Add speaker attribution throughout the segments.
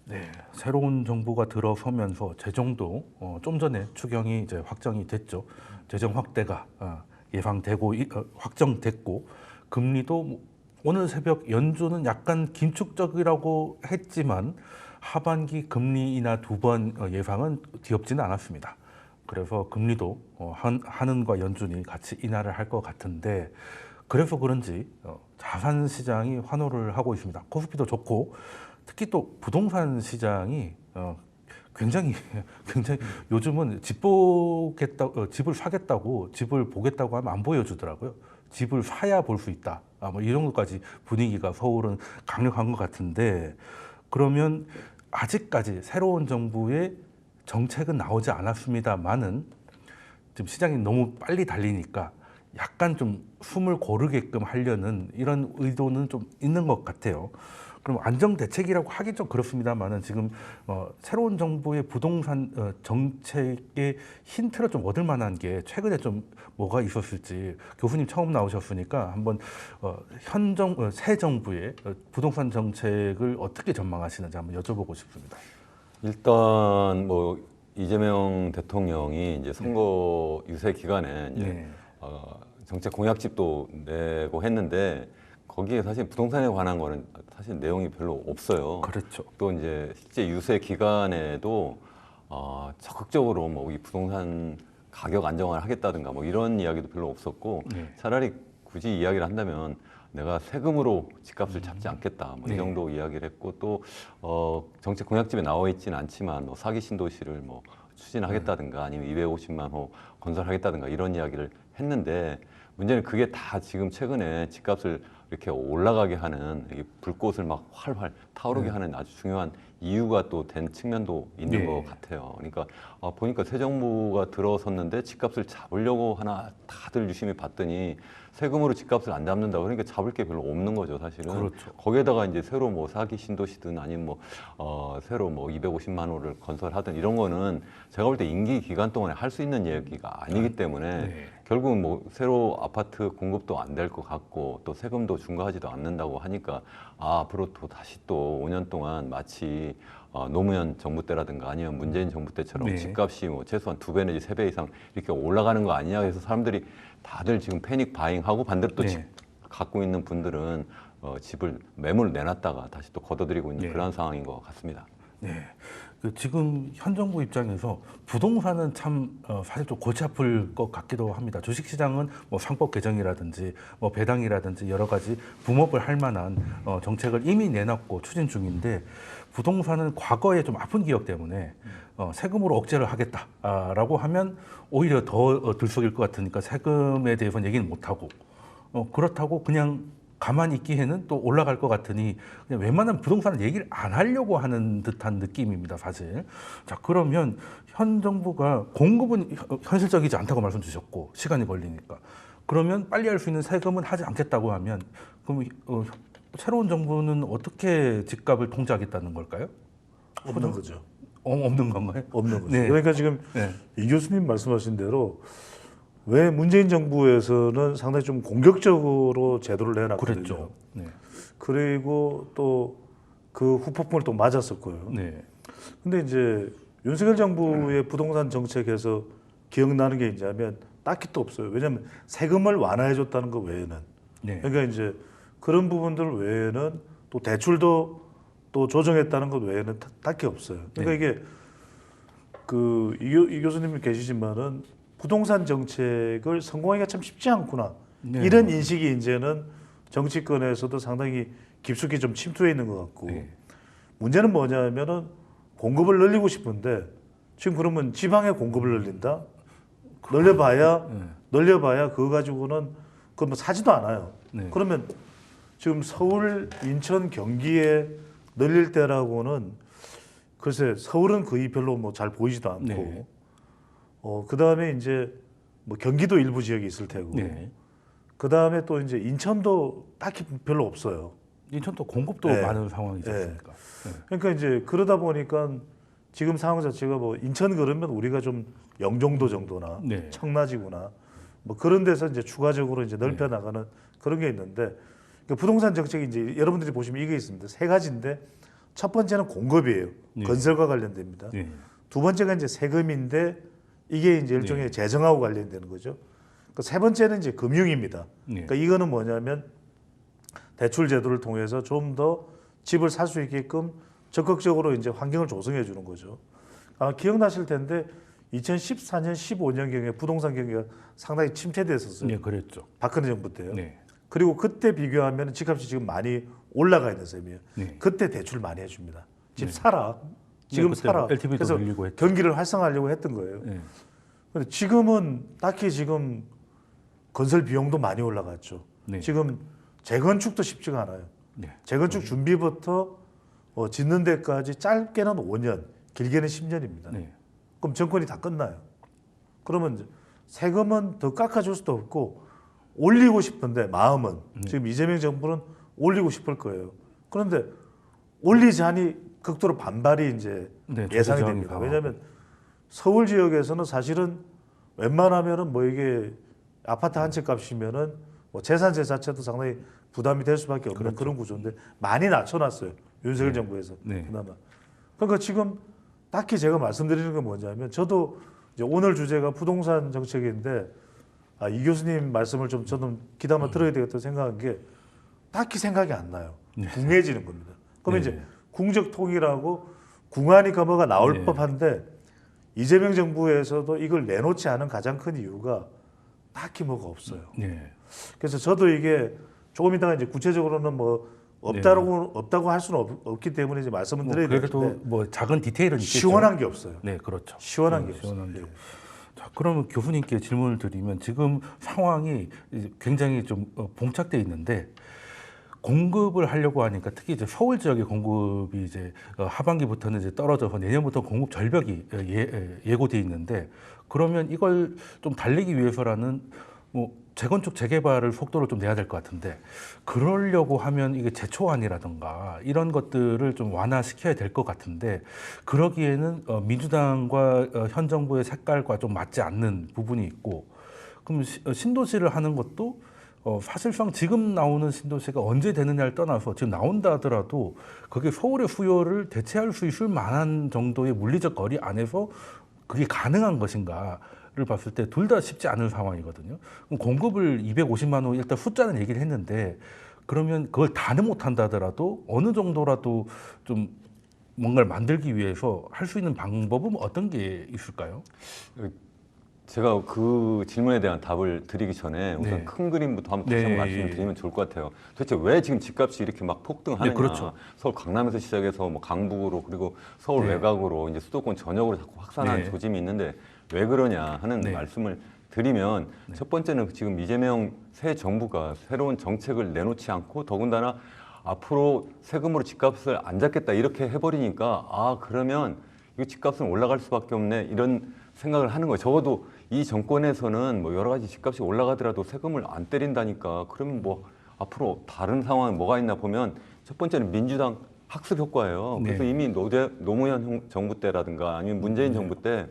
Speaker 1: 네, 새로운 정부가 들어서면서 재정도 좀 전에 추경이 이제 확정이 됐죠. 재정 확대가 예상되고 확정됐고 금리도 오늘 새벽 연준은 약간 긴축적이라고 했지만 하반기 금리 인하 두 번 예상은 뒤엎지는 않았습니다. 그래서 금리도 한은과 연준이 같이 인하를 할 것 같은데 그래서 그런지 자산 시장이 환호를 하고 있습니다. 코스피도 좋고 특히 또 부동산 시장이 굉장히 굉장히 요즘은 집을 사겠다고 집을 보겠다고 하면 안 보여주더라고요. 집을 사야 볼 수 있다. 뭐 이 정도까지 분위기가 서울은 강력한 것 같은데 그러면 아직까지 새로운 정부의 정책은 나오지 않았습니다만은 지금 시장이 너무 빨리 달리니까 약간 좀 숨을 고르게끔 하려는 이런 의도는 좀 있는 것 같아요. 그럼 안정 대책이라고 하긴 좀 그렇습니다만은 지금 새로운 정부의 부동산 정책의 힌트를 좀 얻을 만한 게 최근에 좀 뭐가 있었을지 교수님 처음 나오셨으니까 한번 새 정부의 부동산 정책을 어떻게 전망하시는지 한번 여쭤보고 싶습니다.
Speaker 2: 일단 뭐 이재명 대통령이 이제 선거 유세 기간에 이제 정책 공약집도 내고 했는데 거기에 사실 부동산에 관한 거는 사실 내용이 별로 없어요.
Speaker 1: 그렇죠.
Speaker 2: 또 이제 실제 유세 기간에도 적극적으로 뭐 이 부동산 가격 안정화를 하겠다든가 뭐 이런 이야기도 별로 없었고 차라리 굳이 이야기를 한다면 내가 세금으로 집값을 잡지 않겠다 뭐 이 정도 이야기를 했고 또 정책 공약집에 나와 있지는 않지만 뭐 사기 신도시를 뭐 추진하겠다든가 아니면 250만 호 건설하겠다든가 이런 이야기를 했는데 문제는 그게 다 지금 최근에 집값을 이렇게 올라가게 하는 이 불꽃을 막 활활 타오르게 하는 아주 중요한 이유가 또 된 측면도 있는 것 같아요. 그러니까 보니까 새 정부가 들어섰는데 집값을 잡으려고 하나 다들 유심히 봤더니 세금으로 집값을 안 잡는다. 그러니까 잡을 게 별로 없는 거죠, 사실은.
Speaker 1: 그렇죠.
Speaker 2: 거기에다가 이제 새로 뭐 사기 신도시든 아니면 뭐 새로 뭐 250만 호를 건설하든 이런 거는 제가 볼 때 임기 기간 동안에 할 수 있는 얘기가 아니기 때문에 결국은 뭐 새로 아파트 공급도 안 될 것 같고 또 세금도 중과하지도 않는다고 하니까 앞으로 또 다시 또 5년 동안 마치 노무현 정부 때라든가 아니면 문재인 정부 때처럼 집값이 뭐 최소한 2배 내지 3배 이상 이렇게 올라가는 거 아니냐 해서 사람들이 다들 지금 패닉 바잉하고 반대로 또 집 갖고 있는 분들은 집을 매물 내놨다가 다시 또 걷어들이고 있는 그런 상황인 것 같습니다.
Speaker 1: 네. 지금 현 정부 입장에서 부동산은 참 사실 좀 골치 아플 것 같기도 합니다. 주식시장은 뭐 상법 개정이라든지 뭐 배당이라든지 여러 가지 붐업을 할 만한 정책을 이미 내놨고 추진 중인데 부동산은 과거에 좀 아픈 기억 때문에 세금으로 억제를 하겠다라고 하면 오히려 더 들썩일 것 같으니까 세금에 대해서는 얘기는 못하고 그렇다고 그냥 가만히 있기에는 또 올라갈 것 같으니 그냥 웬만한 부동산을 얘기를 안 하려고 하는 듯한 느낌입니다, 사실. 자, 그러면 현 정부가 공급은 현실적이지 않다고 말씀 주셨고 시간이 걸리니까 그러면 빨리 할 수 있는 세금은 하지 않겠다고 하면 그럼 새로운 정부는 어떻게 집값을 통제하겠다는 걸까요?
Speaker 3: 없는 거죠.
Speaker 1: 없는 건가요?
Speaker 3: 없는 거죠. 그러니까 지금 이 교수님 말씀하신 대로 왜 문재인 정부에서는 상당히 좀 공격적으로 제도를 내놨거든요.
Speaker 1: 그랬죠.
Speaker 3: 그리고 또 그 후폭풍을 또 맞았었고요. 근데 이제 윤석열 정부의 부동산 정책에서 기억나는 게 있냐면 딱히 또 없어요. 왜냐하면 세금을 완화해줬다는 것 외에는. 그러니까 이제 그런 부분들 외에는 또 대출도 또 조정했다는 것 외에는 딱히 없어요. 그러니까 이게 이 교수님이 계시지만은 부동산 정책을 성공하기가 참 쉽지 않구나. 이런 인식이 이제는 정치권에서도 상당히 깊숙이 좀 침투해 있는 것 같고 문제는 뭐냐면은 공급을 늘리고 싶은데 지금 그러면 지방의 공급을 늘린다? 늘려봐야 그거 가지고는 그거 뭐 사지도 않아요. 그러면 지금 서울, 인천, 경기에 늘릴 때라고는 글쎄 서울은 거의 별로 뭐 잘 보이지도 않고 그 다음에 이제 뭐 경기도 일부 지역이 있을 테고 그 다음에 또 이제 인천도 딱히 별로 없어요.
Speaker 1: 인천도 공급도 많은 상황이지 않습니까?
Speaker 3: 그러니까 이제 그러다 보니까 지금 상황 자체가 뭐 인천 그러면 우리가 좀 영종도 정도나 청라지구나 뭐 그런 데서 이제 추가적으로 이제 넓혀 나가는 그런 게 있는데 그러니까 부동산 정책이 이제 여러분들이 보시면 이게 있습니다. 세 가지인데 첫 번째는 공급이에요.
Speaker 1: 네.
Speaker 3: 건설과 관련됩니다.
Speaker 1: 네.
Speaker 3: 두 번째가 이제 세금인데 이게 이제 일종의 재정하고 관련되는 거죠. 그 세 번째는 이제 금융입니다.
Speaker 1: 네.
Speaker 3: 그러니까 이거는 뭐냐면 대출 제도를 통해서 좀 더 집을 살 수 있게끔 적극적으로 이제 환경을 조성해 주는 거죠. 아마 기억나실 텐데 2014년, 15년 경에 부동산 경기가 상당히 침체됐었어요.
Speaker 1: 네, 그랬죠.
Speaker 3: 박근혜 정부 때요.
Speaker 1: 네.
Speaker 3: 그리고 그때 비교하면 집값이 지금 많이 올라가 있는 셈이에요.
Speaker 1: 네.
Speaker 3: 그때 대출 많이 해줍니다. 집
Speaker 1: 네.
Speaker 3: 사라. 지금
Speaker 1: 그때
Speaker 3: 사라.
Speaker 1: LTV도
Speaker 3: 그래서
Speaker 1: 늘리고 했죠.
Speaker 3: 경기를 활성화하려고 했던 거예요.
Speaker 1: 네.
Speaker 3: 근데 지금은 딱히 지금 건설 비용도 많이 올라갔죠.
Speaker 1: 네.
Speaker 3: 지금 재건축도 쉽지가 않아요.
Speaker 1: 네.
Speaker 3: 재건축 준비부터 짓는 데까지 짧게는 5년, 길게는 10년입니다.
Speaker 1: 네.
Speaker 3: 그럼 정권이 다 끝나요. 그러면 이제 세금은 더 깎아줄 수도 없고 올리고 싶은데 마음은 지금 이재명 정부는 올리고 싶을 거예요. 그런데 올리자니 극도로 반발이 이제
Speaker 1: 네,
Speaker 3: 예상이
Speaker 1: 저항이
Speaker 3: 됩니다.
Speaker 1: 강하고.
Speaker 3: 왜냐하면 서울 지역에서는 사실은 웬만하면은 뭐 이게 아파트 한 채 값이면은 뭐 재산세 자체도 상당히 부담이 될 수밖에 없는 그런 구조인데 많이 낮춰놨어요. 윤석열 정부에서
Speaker 1: 네.
Speaker 3: 그나마. 그러니까 지금 딱히 제가 말씀드리는 건 뭐냐면 저도 이제 오늘 주제가 부동산 정책인데 이 교수님 말씀을 좀 저는 귀담아 들어야 되겠다고 생각한 게 딱히 생각이 안 나요. 궁해지는 겁니다. 그러면
Speaker 1: 네.
Speaker 3: 이제 궁적 통일하고 궁하니까 뭐가 나올
Speaker 1: 네.
Speaker 3: 법한데 이재명 정부에서도 이걸 내놓지 않은 가장 큰 이유가 딱히 뭐가 없어요.
Speaker 1: 네.
Speaker 3: 그래서 저도 이게 조금 이따가 이제 구체적으로는 뭐 없다고 할 수는 없기 때문에 이제 말씀을
Speaker 1: 뭐
Speaker 3: 드려야
Speaker 1: 그래도
Speaker 3: 되는데
Speaker 1: 뭐 작은 디테일은 있겠죠.
Speaker 3: 시원한 게 없어요.
Speaker 1: 네, 그렇죠.
Speaker 3: 시원한 게 없어요.
Speaker 1: 시원한 게.
Speaker 3: 예.
Speaker 1: 자, 그러면 교수님께 질문을 드리면 지금 상황이 이제 굉장히 좀 봉착돼 있는데 공급을 하려고 하니까 특히 이제 서울 지역의 공급이 이제 하반기부터는 이제 떨어져서 내년부터 공급 절벽이 예고돼 있는데 그러면 이걸 좀 달리기 위해서라는 뭐 재건축 재개발을 속도를 좀 내야 될 것 같은데 그러려고 하면 이게 제초안이라든가 이런 것들을 좀 완화시켜야 될 것 같은데 그러기에는 민주당과 현 정부의 색깔과 좀 맞지 않는 부분이 있고 그럼 신도시를 하는 것도 사실상 지금 나오는 신도시가 언제 되느냐를 떠나서 지금 나온다 하더라도 그게 서울의 수요를 대체할 수 있을 만한 정도의 물리적 거리 안에서 그게 가능한 것인가를 봤을 때 둘 다 쉽지 않은 상황이거든요. 그럼 공급을 250만 호 일단 숫자는 얘기를 했는데 그러면 그걸 다는 못한다 하더라도 어느 정도라도 좀 뭔가를 만들기 위해서 할 수 있는 방법은 어떤 게 있을까요?
Speaker 2: 제가 그 질문에 대한 답을 드리기 전에 우선
Speaker 1: 네.
Speaker 2: 큰 그림부터 한번 다시 한번 말씀을 드리면 좋을 것 같아요. 도대체 왜 지금 집값이 이렇게 막 폭등하느냐.
Speaker 1: 네, 그렇죠.
Speaker 2: 서울 강남에서 시작해서 뭐 강북으로 그리고 서울
Speaker 1: 네.
Speaker 2: 외곽으로 이제 수도권 전역으로 자꾸 확산하는
Speaker 1: 네.
Speaker 2: 조짐이 있는데 왜 그러냐 하는
Speaker 1: 네.
Speaker 2: 말씀을 드리면 첫 번째는 지금 이재명 새 정부가 새로운 정책을 내놓지 않고 더군다나 앞으로 세금으로 집값을 안 잡겠다 이렇게 해버리니까 그러면 이거 집값은 올라갈 수밖에 없네 이런 생각을 하는 거예요. 적어도 이 정권에서는 뭐 여러 가지 집값이 올라가더라도 세금을 안 때린다니까 그러면 뭐 앞으로 다른 상황이 뭐가 있나 보면 첫 번째는 민주당 학습 효과예요. 그래서
Speaker 1: 네.
Speaker 2: 이미 노무현 정부 때라든가 아니면 문재인 정부 때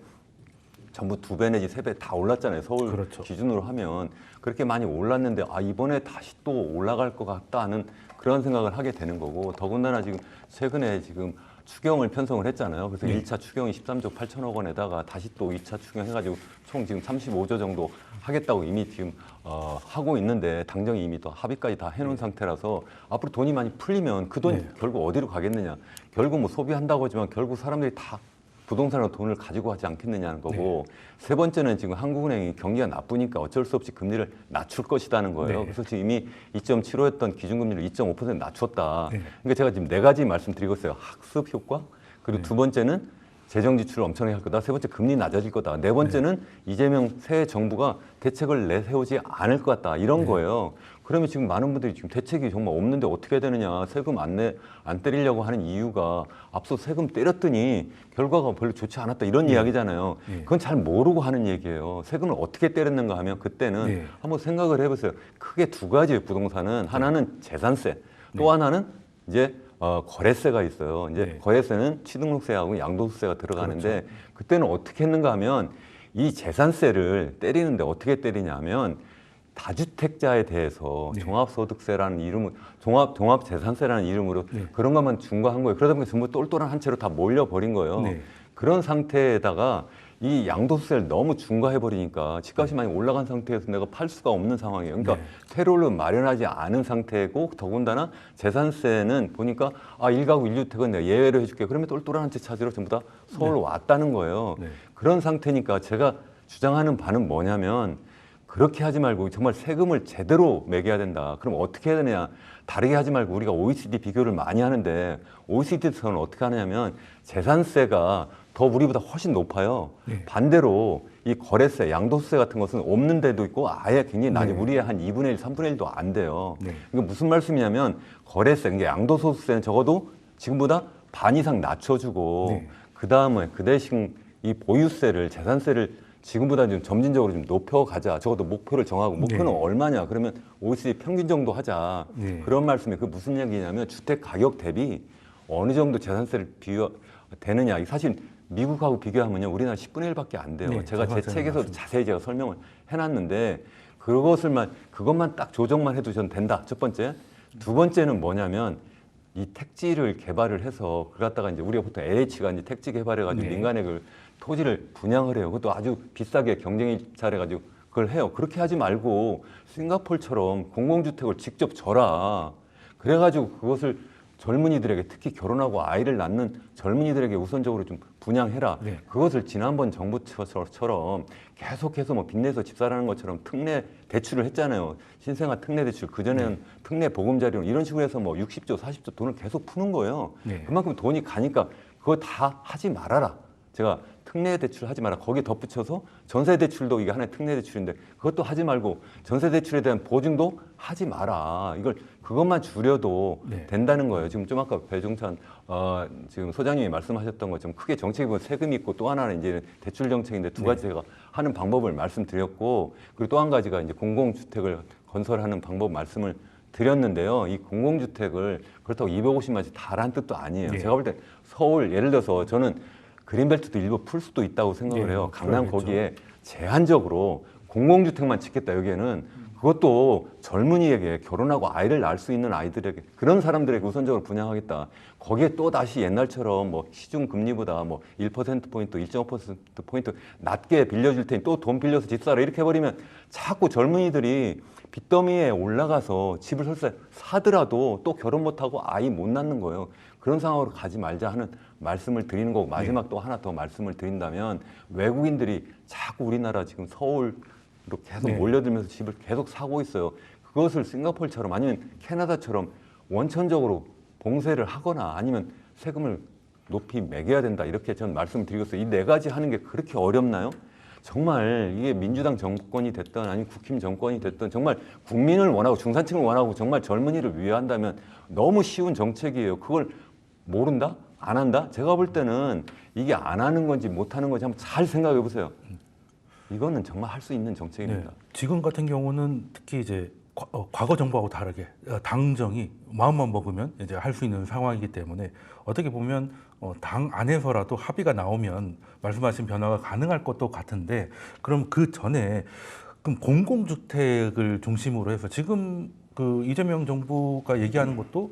Speaker 2: 전부 2배 내지 3배 다 올랐잖아요. 서울
Speaker 1: 그렇죠.
Speaker 2: 기준으로 하면 그렇게 많이 올랐는데 이번에 다시 또 올라갈 것 같다는 그런 생각을 하게 되는 거고 더군다나 지금 최근에 지금 추경을 편성을 했잖아요. 그래서
Speaker 1: 네.
Speaker 2: 1차 추경이 13조 8천억 원에다가 다시 또 2차 추경해가지고 총 지금 35조 정도 하겠다고 이미 지금 하고 있는데 당정이 이미 또 합의까지 다 해놓은 상태라서 앞으로 돈이 많이 풀리면 그 돈이
Speaker 1: 네.
Speaker 2: 결국 어디로 가겠느냐. 결국 뭐 소비한다고 하지만 결국 사람들이 다 부동산으로 돈을 가지고 하지 않겠느냐는 거고 세 번째는 지금 한국은행이 경기가 나쁘니까 어쩔 수 없이 금리를 낮출 것이라는 거예요.
Speaker 1: 네.
Speaker 2: 그래서 지금 이미 2.75였던 기준금리를 2.5% 낮췄다.
Speaker 1: 네.
Speaker 2: 그러니까 제가 지금 4가지 말씀드리고 있어요. 학습 효과, 그리고 두 번째는 재정 지출을 엄청나게 할 거다. 세 번째 금리 낮아질 거다. 네 번째는 이재명 새 정부가 대책을 내세우지 않을 것 같다. 이런 거예요. 그러면 지금 많은 분들이 지금 대책이 정말 없는데 어떻게 해야 되느냐. 세금 안 때리려고 하는 이유가 앞서 세금 때렸더니 결과가 별로 좋지 않았다. 이런 이야기잖아요. 그건 잘 모르고 하는 얘기예요. 세금을 어떻게 때렸는가 하면 그때는 한번 생각을 해보세요. 크게 2가지의 부동산은 하나는 재산세, 또 하나는 이제 거래세가 있어요. 이제 거래세는 취등록세하고 양도소세가 들어가는데 그때는 어떻게 했는가 하면 이 재산세를 때리는데 어떻게 때리냐면 다주택자에 대해서
Speaker 1: 네.
Speaker 2: 종합소득세라는 이름으로 종합재산세라는 이름으로
Speaker 1: 네.
Speaker 2: 그런 것만 중과한 거예요. 그러다 보니까 전부 똘똘한 한 채로 다 몰려버린 거예요.
Speaker 1: 네.
Speaker 2: 그런 상태에다가 이 양도세를 너무 중과해버리니까 집값이 많이 올라간 상태에서 내가 팔 수가 없는 상황이에요. 그러니까
Speaker 1: 네.
Speaker 2: 퇴로를 마련하지 않은 상태고 더군다나 재산세는 보니까 1가구 1주택은 내가 예외로 해줄게. 그러면 똘똘한 한 채 찾으러 전부 다 서울로 왔다는 거예요.
Speaker 1: 네.
Speaker 2: 그런 상태니까 제가 주장하는 바는 뭐냐면 그렇게 하지 말고 정말 세금을 제대로 매겨야 된다. 그럼 어떻게 해야 되냐? 다르게 하지 말고 우리가 OECD 비교를 많이 하는데 OECD에서는 어떻게 하느냐면 재산세가 더 우리보다 훨씬 높아요.
Speaker 1: 네.
Speaker 2: 반대로 이 거래세, 양도세 같은 것은 없는 데도 있고 아예 굉장히 낮이
Speaker 1: 네.
Speaker 2: 우리의 한 2분의 1, 3분의 1도 안 돼요.
Speaker 1: 네.
Speaker 2: 그러니까 무슨 말씀이냐면 거래세, 그러니까 양도소득세는 적어도 지금보다 반 이상 낮춰주고
Speaker 1: 네.
Speaker 2: 그 다음에 그 대신 이 보유세를 재산세를 지금보다 좀 점진적으로 좀 높여가자. 적어도 목표를 정하고 목표는
Speaker 1: 네.
Speaker 2: 얼마냐? 그러면 OECD 평균 정도 하자.
Speaker 1: 네.
Speaker 2: 그런 말씀이 그 무슨 얘기냐면 주택 가격 대비 어느 정도 재산세를 되느냐. 사실 미국하고 비교하면요, 우리나라 10분의 1밖에 안 돼요.
Speaker 1: 네,
Speaker 2: 제가 제
Speaker 1: 맞아요.
Speaker 2: 책에서
Speaker 1: 맞습니다.
Speaker 2: 자세히 제가 설명을 해놨는데 그것만 딱 조정만 해두셔도 된다. 첫 번째. 두 번째는 뭐냐면 이 택지를 개발을 해서 그걸 갖다가 이제 우리가 보통 LH가 이제 택지 개발해가지고
Speaker 1: 네.
Speaker 2: 민간에 그 토지를 분양을 해요. 그것도 아주 비싸게 경쟁이 잘해가지고 그걸 해요. 그렇게 하지 말고 싱가포르처럼 공공주택을 직접 줘라. 그래가지고 그것을 젊은이들에게 특히 결혼하고 아이를 낳는 젊은이들에게 우선적으로 좀 분양해라.
Speaker 1: 네.
Speaker 2: 그것을 지난번 정부처럼 계속해서 뭐 빚내서 집 사라는 것처럼 특례 대출을 했잖아요. 신생아 특례 대출. 그전에는 특례 보금자리론 이런 식으로 해서 뭐 60조, 40조 돈을 계속 푸는 거예요.
Speaker 1: 네.
Speaker 2: 그만큼 돈이 가니까 그거 다 하지 말아라. 제가 특례 대출 하지 마라. 거기에 덧붙여서 전세 대출도 이게 하나의 특례 대출인데 그것도 하지 말고 전세 대출에 대한 보증도 하지 마라. 그것만 줄여도
Speaker 1: 네.
Speaker 2: 된다는 거예요. 지금 좀 아까 배종찬 지금 소장님이 말씀하셨던 것처럼 크게 정책이 보면 세금이 있고 또 하나는 이제 대출 정책인데 두 가지 제가 하는 방법을 말씀드렸고 그리고 또 한 가지가 이제 공공주택을 건설하는 방법 말씀을 드렸는데요. 이 공공주택을 그렇다고 250만 씩 다라는 뜻도 아니에요.
Speaker 1: 네.
Speaker 2: 제가 볼 때 서울 예를 들어서 저는 그린벨트도 일부 풀 수도 있다고 생각을
Speaker 1: 네,
Speaker 2: 해요. 강남
Speaker 1: 그러겠죠.
Speaker 2: 거기에 제한적으로 공공주택만 짓겠다 여기에는 그것도 젊은이에게 결혼하고 아이를 낳을 수 있는 아이들에게 그런 사람들에게 우선적으로 분양하겠다. 거기에 또 다시 옛날처럼 뭐 시중 금리보다 뭐 1%포인트, 1.5%포인트 낮게 빌려줄 테니 또 돈 빌려서 집 사라 이렇게 해버리면 자꾸 젊은이들이 빚더미에 올라가서 집을 설사 사더라도 또 결혼 못하고 아이 못 낳는 거예요. 그런 상황으로 가지 말자 하는 말씀을 드리는 거고 마지막 또 하나 더 말씀을 드린다면 외국인들이 자꾸 우리나라 지금 서울로 계속
Speaker 1: 네.
Speaker 2: 몰려들면서 집을 계속 사고 있어요. 그것을 싱가포르처럼 아니면 캐나다처럼 원천적으로 봉쇄를 하거나 아니면 세금을 높이 매겨야 된다 이렇게 저는 말씀을 드리겠어요. 이 네 가지 하는 게 그렇게 어렵나요? 정말 이게 민주당 정권이 됐든 아니면 국힘 정권이 됐든 정말 국민을 원하고 중산층을 원하고 정말 젊은이를 위한다면 너무 쉬운 정책이에요. 그걸 모른다? 안 한다? 제가 볼 때는 이게 안 하는 건지 못 하는 건지 한번 잘 생각해 보세요. 이거는 정말 할 수 있는 정책입니다.
Speaker 1: 네. 지금 같은 경우는 특히 이제 과거 정부하고 다르게 당정이 마음만 먹으면 이제 할 수 있는 상황이기 때문에 어떻게 보면 당 안에서라도 합의가 나오면 말씀하신 변화가 가능할 것도 같은데 그럼 그 전에 그럼 공공주택을 중심으로 해서 지금 그 이재명 정부가 얘기하는 것도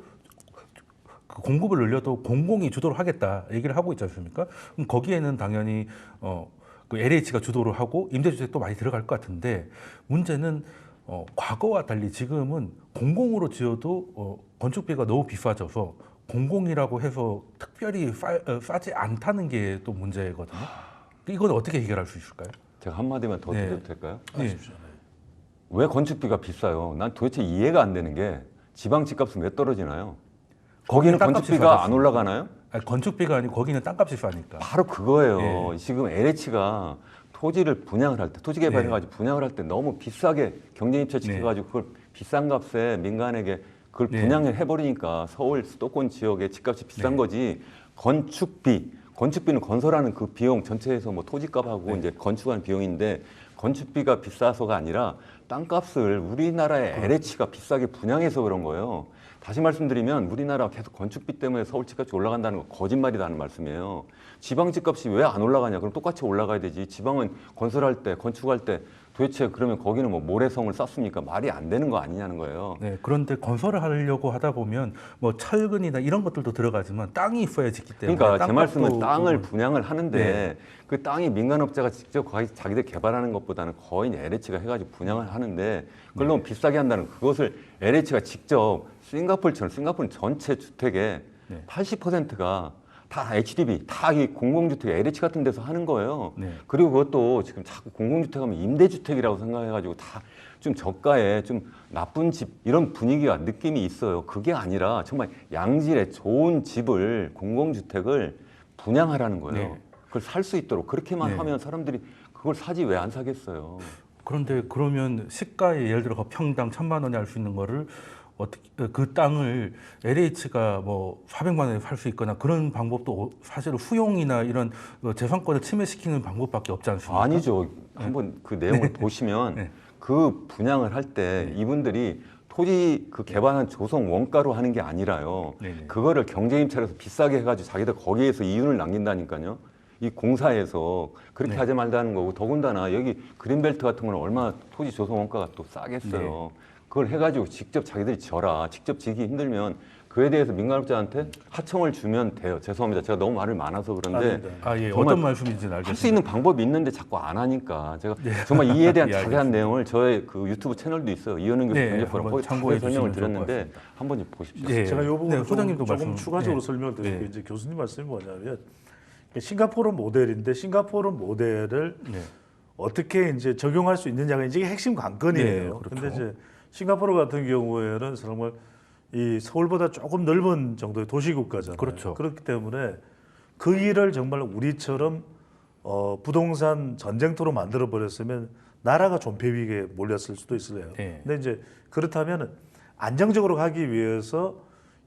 Speaker 1: 그 공급을 늘려도 공공이 주도를 하겠다 얘기를 하고 있지 않습니까? 그럼 거기에는 당연히 그 LH가 주도를 하고 임대주택도 많이 들어갈 것 같은데 문제는 과거와 달리 지금은 공공으로 지어도 건축비가 너무 비싸져서 공공이라고 해서 특별히 싸지 않다는 게 또 문제거든요. 이건 어떻게 해결할 수 있을까요?
Speaker 2: 제가 한마디만 더
Speaker 1: 네.
Speaker 2: 드려도 될까요?
Speaker 1: 네.
Speaker 2: 왜 건축비가 비싸요? 난 도대체 이해가 안 되는 게 지방 집값은 왜 떨어지나요? 거기는
Speaker 1: 땅값이
Speaker 2: 건축비가 안
Speaker 1: 싸졌습니다.
Speaker 2: 올라가나요?
Speaker 1: 아니, 건축비가 아니고 거기는 땅값이 싸니까.
Speaker 2: 바로 그거예요.
Speaker 1: 네.
Speaker 2: 지금 LH가 토지를 분양을 할 때, 토지 개발해가지고 분양을 할 때 너무 비싸게 경쟁 입찰 시켜가지고 그걸 비싼 값에 민간에게 그걸
Speaker 1: 네.
Speaker 2: 분양을 해버리니까 서울 수도권 지역의 집값이 비싼
Speaker 1: 네.
Speaker 2: 거지. 건축비는 건설하는 그 비용 전체에서 뭐 토지값하고 이제 건축하는 비용인데 건축비가 비싸서가 아니라 땅값을 우리나라의 LH가 비싸게 분양해서 그런 거예요. 다시 말씀드리면 우리나라 계속 건축비 때문에 서울 집값이 올라간다는 거 거짓말이라는 말씀이에요. 지방 집값이 왜 안 올라가냐? 그럼 똑같이 올라가야 되지. 지방은 건설할 때, 건축할 때 도대체 그러면 거기는 뭐 모래성을 쌌습니까? 말이 안 되는 거 아니냐는 거예요.
Speaker 1: 네, 그런데 건설을 하려고 하다 보면 뭐 철근이나 이런 것들도 들어가지만 땅이 있어야 짓기 때문에
Speaker 2: 그러니까 제 말씀은
Speaker 1: 땅값도
Speaker 2: 땅을 분양을 하는데
Speaker 1: 네.
Speaker 2: 그 땅이 민간업자가 직접 자기들 개발하는 것보다는 거의 LH가 해가지고 분양을 하는데 그걸 너무 비싸게 한다는 그것을 LH가 직접 싱가포르는 전체 주택의 80%가 다 HDB, 다 이 공공주택, LH 같은 데서 하는 거예요.
Speaker 1: 네.
Speaker 2: 그리고 그것도 지금 자꾸 공공주택 하면 임대주택이라고 생각해가지고 다 좀 저가에 좀 나쁜 집 이런 분위기가 느낌이 있어요. 그게 아니라 정말 양질의 좋은 집을 공공주택을 분양하라는 거예요.
Speaker 1: 네.
Speaker 2: 그걸 살 수 있도록 그렇게만
Speaker 1: 네.
Speaker 2: 하면 사람들이 그걸 사지 왜 안 사겠어요.
Speaker 1: 그런데 그러면 시가에 예를 들어 평당 1,000만 원에 할 수 있는 거를 어떻게 그 땅을 LH가 뭐 400만 원에 살 수 있거나 그런 방법도 사실 후용이나 이런 재산권을 침해시키는 방법밖에 없지 않습니까?
Speaker 2: 아니죠. 한번 그 내용을 보시면
Speaker 1: 네.
Speaker 2: 그 분양을 할 때 이분들이 토지 그 개발한 조성 원가로 하는 게 아니라요.
Speaker 1: 네네.
Speaker 2: 그거를 경제임차에서 비싸게 해가지고 자기들 거기에서 이윤을 남긴다니까요. 이 공사에서 그렇게
Speaker 1: 네.
Speaker 2: 하지 말자는 거고 더군다나 여기 그린벨트 같은 거는 얼마나 토지 조성 원가가 또 싸겠어요.
Speaker 1: 네.
Speaker 2: 그걸 해가지고 직접 자기들이 져라. 직접 지기 힘들면 그에 대해서 민간업자한테 하청을 주면 돼요. 죄송합니다. 제가 너무 말을 많아서 그런데
Speaker 1: 예,
Speaker 2: 정말
Speaker 1: 어떤 말씀인지는 알겠습니다.
Speaker 2: 할 수 있는 방법이 있는데 자꾸 안 하니까 제가 정말 이에 대한
Speaker 1: 예,
Speaker 2: 자세한
Speaker 1: 알겠습니다.
Speaker 2: 내용을 저의 그 유튜브 채널도 있어요. 이현은 교수
Speaker 1: 네,
Speaker 2: 경제포럼
Speaker 1: 한번
Speaker 2: 거기
Speaker 1: 참고해
Speaker 2: 자세히 설명을
Speaker 1: 주시면 좋을 것
Speaker 2: 드렸는데
Speaker 1: 같습니다.
Speaker 2: 한번 좀 보십시오.
Speaker 1: 예.
Speaker 3: 제가 이 부분을
Speaker 1: 네, 소장님도
Speaker 3: 조금
Speaker 1: 말씀-
Speaker 3: 추가적으로
Speaker 1: 네.
Speaker 3: 설명을 드릴게요.
Speaker 1: 네.
Speaker 3: 이제 교수님 말씀이 뭐냐면 싱가포르 모델인데 싱가포르 모델을
Speaker 1: 네.
Speaker 3: 어떻게 이제 적용할 수 있느냐가 이제 이게 핵심 관건이에요.
Speaker 1: 네, 그렇죠.
Speaker 3: 근데 이제 싱가포르 같은 경우에는 정말 이 서울보다 조금 넓은 정도의 도시국가잖아요.
Speaker 1: 그렇죠.
Speaker 3: 그렇기 때문에 그 일을 정말 우리처럼 부동산 전쟁터로 만들어 버렸으면 나라가 존폐 위기에 몰렸을 수도 있어요.
Speaker 1: 네.
Speaker 3: 근데 이제 그렇다면 안정적으로 가기 위해서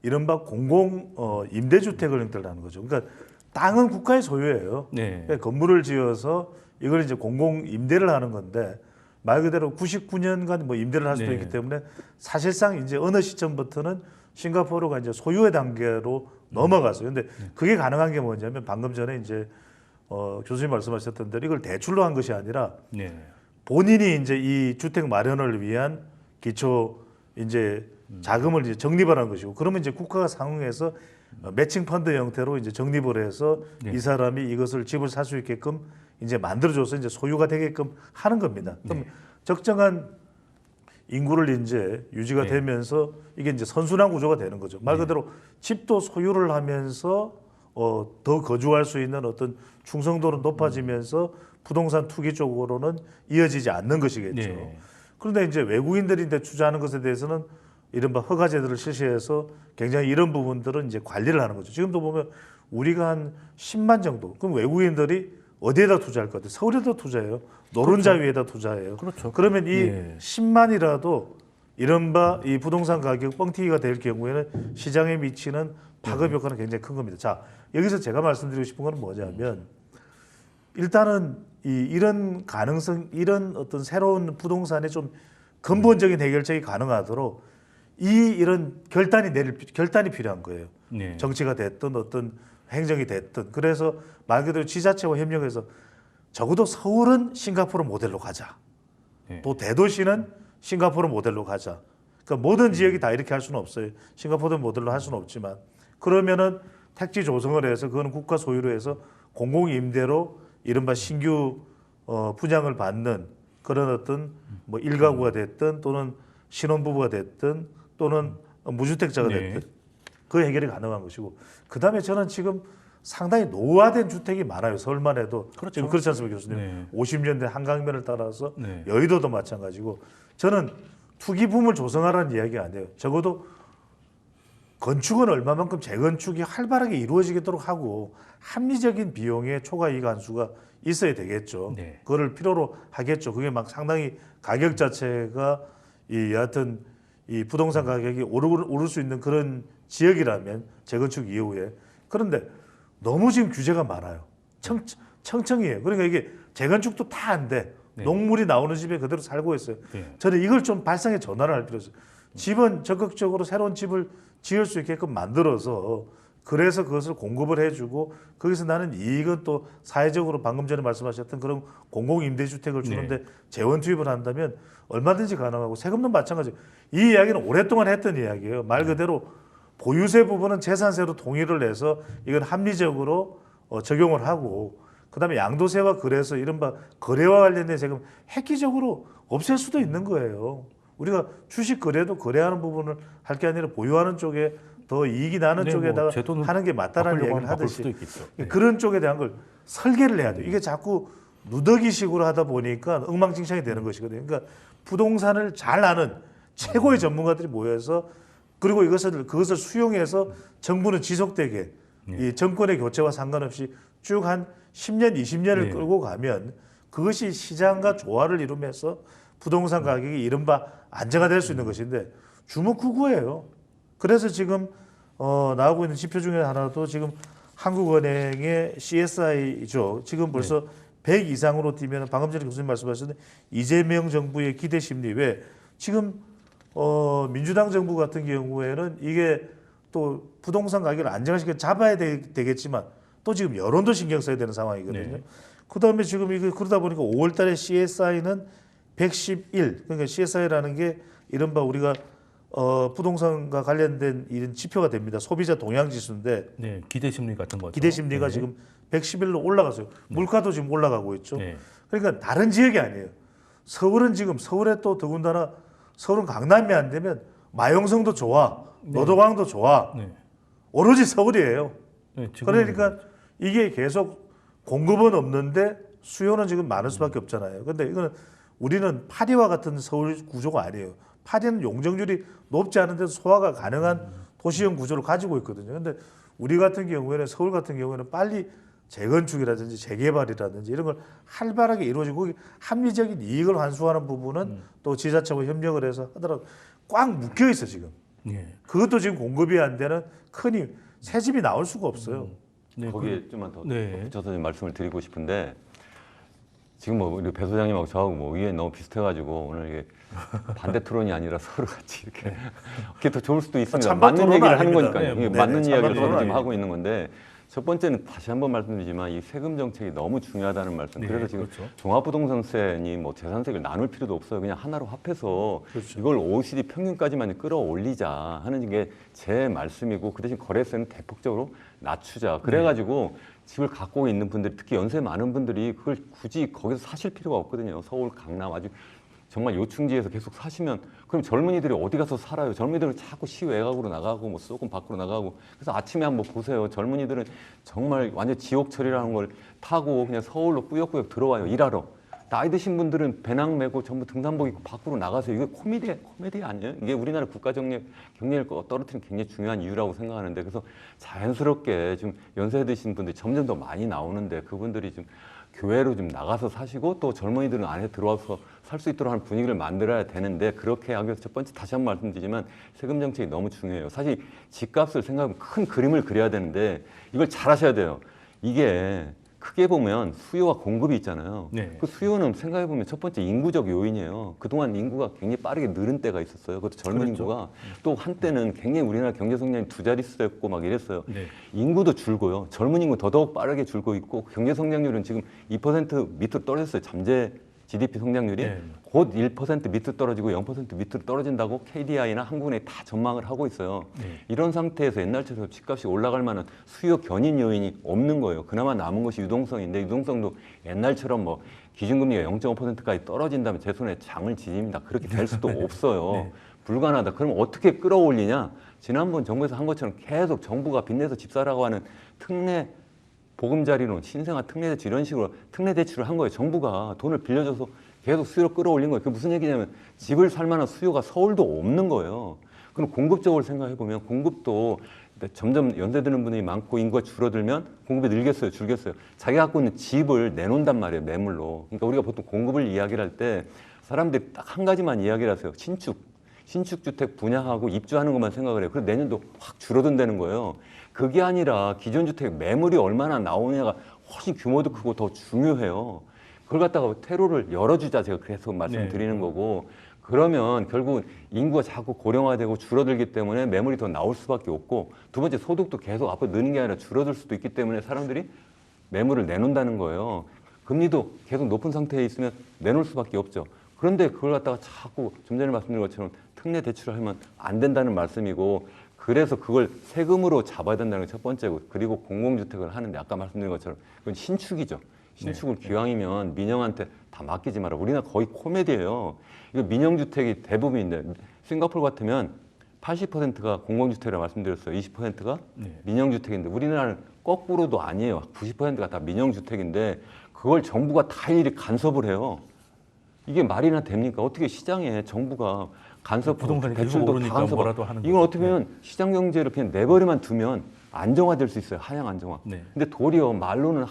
Speaker 3: 이른바 공공 임대주택을 형태라는 거죠. 그러니까 땅은 국가의 소유예요.
Speaker 1: 네.
Speaker 3: 그러니까 건물을 지어서 이걸 이제 공공 임대를 하는 건데 말 그대로 99년간 뭐 임대를 할 수도
Speaker 1: 네.
Speaker 3: 있기 때문에 사실상 이제 어느 시점부터는 싱가포르가 이제 소유의 단계로 넘어갔어요. 근데 그게 가능한 게 뭐냐면 방금 전에 이제 교수님 말씀하셨던 대로 이걸 대출로 한 것이 아니라
Speaker 1: 네.
Speaker 3: 본인이 이제 이 주택 마련을 위한 기초 이제 자금을 이제 적립을 한 것이고 그러면 이제 국가가 상응해서 매칭 펀드 형태로 이제 적립을 해서
Speaker 1: 네.
Speaker 3: 이 사람이 이것을 집을 살 수 있게끔 이제 만들어줘서 이제 소유가 되게끔 하는 겁니다. 그럼 적정한 인구를 이제 유지가
Speaker 1: 네.
Speaker 3: 되면서 이게 이제 선순환 구조가 되는 거죠. 말 그대로 집도 소유를 하면서 더 거주할 수 있는 어떤 충성도는 높아지면서 부동산 투기 쪽으로는 이어지지 않는 것이겠죠.
Speaker 1: 네.
Speaker 3: 그런데 이제 외국인들인데 투자하는 것에 대해서는 이른바 허가제도를 실시해서 굉장히 이런 부분들은 이제 관리를 하는 거죠. 지금도 보면 우리가 한 10만 정도. 그럼 외국인들이 어디에다 투자할 것 같아요? 서울에다 투자해요. 노른자 위에다 투자해요.
Speaker 1: 그렇죠.
Speaker 3: 그러면 이
Speaker 1: 예.
Speaker 3: 10만이라도 이른바 이 부동산 가격 뻥튀기가 될 경우에는 시장에 미치는 파급 효과는 굉장히 큰 겁니다. 자, 여기서 제가 말씀드리고 싶은 건 뭐냐면 일단은 이런 가능성, 이런 어떤 새로운 부동산의 좀 근본적인 해결책이 가능하도록 이런 결단이 필요한 거예요.
Speaker 1: 네.
Speaker 3: 정치가 됐든 어떤 행정이 됐든 그래서 말 그대로 지자체와 협력해서 적어도 서울은 싱가포르 모델로 가자.
Speaker 1: 네.
Speaker 3: 또 대도시는 싱가포르 모델로 가자. 그러니까 모든 지역이 다 이렇게 할 수는 없어요. 싱가포르 모델로 할 수는 없지만 그러면은 택지 조성을 해서 그거는 국가 소유로 해서 공공 임대로 이른바 신규 분양을 받는 그런 어떤 뭐 일가구가 됐든 또는 신혼부부가 됐든 또는 무주택자가
Speaker 1: 네.
Speaker 3: 됐든 그 해결이 가능한 것이고 그다음에 저는 지금 상당히 노후화된 주택이 많아요. 서울만 해도
Speaker 1: 그렇죠.
Speaker 3: 지금 그렇지 않습니까, 교수님?
Speaker 1: 네.
Speaker 3: 50년대 한강변을 따라서
Speaker 1: 네.
Speaker 3: 여의도도 마찬가지고 저는 투기붐을 조성하라는 이야기가 아니에요. 적어도 건축은 얼마만큼 재건축이 활발하게 이루어지도록 하고 합리적인 비용의 초과이익 한수가 있어야 되겠죠.
Speaker 1: 네.
Speaker 3: 그거를 필요로 하겠죠. 그게 막 상당히 가격 자체가 여하튼 이 부동산 가격이 오를 수 있는 그런 지역이라면 재건축 이후에 그런데 너무 지금 규제가 많아요. 청청이에요. 그러니까 이게 재건축도 다 안 돼.
Speaker 1: 네.
Speaker 3: 농물이 나오는 집에 그대로 살고 있어요.
Speaker 1: 네.
Speaker 3: 저는 이걸 좀 발상에 전환을 할 필요가 있어요. 집은 적극적으로 새로운 집을 지을 수 있게끔 만들어서 그래서 그것을 공급을 해주고 거기서 나는 이익은 또 사회적으로 방금 전에 말씀하셨던 그런 공공임대주택을 주는데 재원 투입을 한다면 얼마든지 가능하고 세금도 마찬가지. 이 이야기는 오랫동안 했던 이야기예요. 말 그대로 보유세 부분은 재산세로 동의를 해서 이건 합리적으로 적용을 하고 그다음에 양도세와 그래서 이른바 거래와 관련된 세금 획기적으로 없앨 수도 있는 거예요. 우리가 주식 거래도 거래하는 부분을 할 게 아니라 보유하는 쪽에 더 이익이 나는
Speaker 1: 네,
Speaker 3: 쪽에다가
Speaker 1: 제도는
Speaker 3: 하는 게 맞다라는
Speaker 1: 바꾸려고
Speaker 3: 얘기를
Speaker 1: 하면 바꿀
Speaker 3: 하듯이
Speaker 1: 수도 있겠죠. 네.
Speaker 3: 그런 쪽에 대한 걸 설계를 해야 돼요. 이게 자꾸 누더기식으로 하다 보니까 엉망진창이 되는 것이거든요. 그러니까 부동산을 잘 아는 최고의 전문가들이 모여서 그리고 그것을 수용해서 정부는 지속되게 이 정권의 교체와 상관없이 쭉 한 10년, 20년을 끌고 가면 그것이 시장과 조화를 이루면서 부동산 가격이 이른바 안정화 될 수 있는 것인데 주먹구구예요. 그래서 지금 나오고 있는 지표 중에 하나도 지금 한국은행의 CSI죠. 지금 벌써 100 이상으로 뛰면 방금 전에 교수님 말씀하셨는데 이재명 정부의 기대 심리 왜 지금 민주당 정부 같은 경우에는 이게 또 부동산 가격을 안정화시켜 잡아야 되겠지만 또 지금 여론도 신경 써야 되는 상황이거든요.
Speaker 1: 네.
Speaker 3: 그다음에 지금 이거 그러다 보니까 5월달에 CSI는 111 그러니까 CSI라는 게 이른바 우리가 부동산과 관련된 이런 지표가 됩니다. 소비자 동향 지수인데
Speaker 1: 네, 기대 심리 같은 거죠.
Speaker 3: 기대 심리가
Speaker 1: 네.
Speaker 3: 지금 111로 올라갔어요. 물가도 지금 올라가고 있죠.
Speaker 1: 네.
Speaker 3: 그러니까 다른 지역이 아니에요. 서울은 지금 서울에 또 더군다나 서울은 강남이 안 되면 마용성도 좋아, 노도강도 좋아.
Speaker 1: 네.
Speaker 3: 오로지 서울이에요.
Speaker 1: 네, 지금은
Speaker 3: 그러니까 이게 계속 공급은 없는데 수요는 지금 많을 수밖에 없잖아요. 근데 이거는 우리는 파리와 같은 서울 구조가 아니에요. 파리는 용적률이 높지 않은데도 소화가 가능한 도시형 구조를 가지고 있거든요. 근데 우리 같은 경우에는 서울 같은 경우에는 빨리 재건축이라든지 재개발이라든지 이런 걸 활발하게 이루어지고 합리적인 이익을 환수하는 부분은 또 지자체와 협력을 해서 하더라도 꽉 묶여 있어 지금.
Speaker 1: 네.
Speaker 3: 그것도 지금 공급이 안 되는 큰 힘, 새 집이 나올 수가 없어요.
Speaker 1: 네,
Speaker 2: 거기에 좀만 더
Speaker 1: 네.
Speaker 2: 붙여서 좀 말씀을 드리고 싶은데 지금 뭐 우리 배 소장님하고 저하고 뭐 의견이 너무 비슷해가지고 오늘 이게 반대 토론이 아니라 서로 같이 이렇게 그게 더 좋을 수도 있습니다.
Speaker 3: 찬반
Speaker 2: 맞는
Speaker 3: 토론은
Speaker 2: 얘기를 하는
Speaker 3: 아닙니다.
Speaker 2: 거니까요.
Speaker 3: 네,
Speaker 2: 이게
Speaker 3: 네,
Speaker 2: 맞는
Speaker 3: 네,
Speaker 2: 이야기를
Speaker 3: 찬반
Speaker 2: 서로
Speaker 3: 토론은
Speaker 2: 지금 하고
Speaker 3: 아닙니다.
Speaker 2: 있는 건데 첫 번째는 다시 한번 말씀드리지만 이 세금 정책이 너무 중요하다는 말씀.
Speaker 1: 네,
Speaker 2: 그래서 지금
Speaker 1: 그렇죠.
Speaker 2: 종합부동산세니 뭐 재산세를 나눌 필요도 없어요. 그냥 하나로 합해서 이걸 OECD 평균까지만 끌어올리자 하는 게 제 말씀이고 그 대신 거래세는 대폭적으로 낮추자. 그래가지고 집을 갖고 있는 분들이 특히 연세 많은 분들이 그걸 굳이 거기서 사실 필요가 없거든요. 서울, 강남 아주 정말 요충지에서 계속 사시면 그럼 젊은이들이 어디 가서 살아요? 젊은이들은 자꾸 시외곽으로 나가고 뭐 조금 밖으로 나가고 그래서 아침에 한번 보세요. 젊은이들은 정말 완전 지옥철이라는 걸 타고 그냥 서울로 꾸역꾸역 들어와요. 일하러. 나이 드신 분들은 배낭 메고 전부 등산복 입고 밖으로 나가세요. 이게 코미디 아니에요? 이게 우리나라 국가 경제를 떨어뜨리는 굉장히 중요한 이유라고 생각하는데 그래서 자연스럽게 지금 연세 드신 분들이 점점 더 많이 나오는데 그분들이 좀 교외로 좀 나가서 사시고 또 젊은이들은 안에 들어와서 살 수 있도록 하는 분위기를 만들어야 되는데 그렇게 하기 위해서 첫 번째 다시 한번 말씀드리지만 세금 정책이 너무 중요해요. 사실 집값을 생각하면 큰 그림을 그려야 되는데 이걸 잘 하셔야 돼요. 이게 크게 보면 수요와 공급이 있잖아요.
Speaker 1: 네.
Speaker 2: 그 수요는 생각해 보면 첫 번째 인구적 요인이에요. 그동안 인구가 굉장히 빠르게 늘은 때가 있었어요. 그것도 젊은
Speaker 1: 그렇죠.
Speaker 2: 인구가 또 한때는 굉장히 우리나라 경제 성장이 두 자릿수였고 막 이랬어요.
Speaker 1: 네.
Speaker 2: 인구도 줄고요. 젊은 인구 더더욱 빠르게 줄고 있고 경제 성장률은 지금 2% 밑으로 떨어졌어요. 잠재 GDP 성장률이
Speaker 1: 네.
Speaker 2: 곧 1% 밑으로 떨어지고 0% 밑으로 떨어진다고 KDI나 한국은행이 다 전망을 하고 있어요.
Speaker 1: 네.
Speaker 2: 이런 상태에서 옛날처럼 집값이 올라갈 만한 수요 견인 요인이 없는 거예요. 그나마 남은 것이 유동성인데 유동성도 옛날처럼 뭐 기준금리가 0.5%까지 떨어진다면 제 손에 장을 지집니다. 그렇게 될 수도 없어요.
Speaker 1: 네.
Speaker 2: 불가능하다. 그럼 어떻게 끌어올리냐? 지난번 정부에서 한 것처럼 계속 정부가 빚내서 집 사라고 하는 특례 보금자리론, 신생아 특례대출 이런 식으로 특례대출을 한 거예요. 정부가 돈을 빌려줘서 계속 수요를 끌어올린 거예요. 그게 무슨 얘기냐면 집을 살 만한 수요가 서울도 없는 거예요. 그럼 공급적으로 생각해 보면 공급도 점점 연세 드는 분이 많고 인구가 줄어들면 공급이 늘겠어요, 줄겠어요. 자기가 갖고 있는 집을 내놓는단 말이에요, 매물로. 그러니까 우리가 보통 공급을 이야기를 할 때 사람들이 딱 한 가지만 이야기를 하세요. 신축주택 분양하고 입주하는 것만 생각을 해요. 그래서 내년도 확 줄어든다는 거예요. 그게 아니라 기존 주택 매물이 얼마나 나오냐가 훨씬 규모도 크고 더 중요해요. 그걸 갖다가 퇴로를 열어주자 제가 계속 말씀드리는 거고 그러면 결국 인구가 자꾸 고령화되고 줄어들기 때문에 매물이 더 나올 수밖에 없고, 두 번째 소득도 계속 앞으로 느는 게 아니라 줄어들 수도 있기 때문에 사람들이 매물을 내놓는다는 거예요. 금리도 계속 높은 상태에 있으면 내놓을 수밖에 없죠. 그런데 그걸 갖다가 자꾸 좀 전에 말씀드린 것처럼 특례 대출을 하면 안 된다는 말씀이고, 그래서 그걸 세금으로 잡아야 된다는 게 첫 번째고, 그리고 공공주택을 하는데 아까 말씀드린 것처럼 그건 신축이죠. 신축을 기왕이면 민영한테 다 맡기지 마라. 우리나라 거의 코미디예요. 이거 민영주택이 대부분인데, 싱가포르 같으면 80%가 공공주택이라고 말씀드렸어요. 20%가 민영주택인데, 우리나라는 거꾸로도 아니에요. 90%가 다 민영주택인데 그걸 정부가 다 일일이 간섭을 해요. 이게 말이나 됩니까? 어떻게 시장에 정부가 간섭,
Speaker 1: 부동산이
Speaker 2: 대출도 다 간섭, 뭐라도 하는 이건 어떻게 보면 시장 경제를 그냥 내버려만 두면 안정화될 수 있어요. 하향 안정화. 근데 도리어 말로는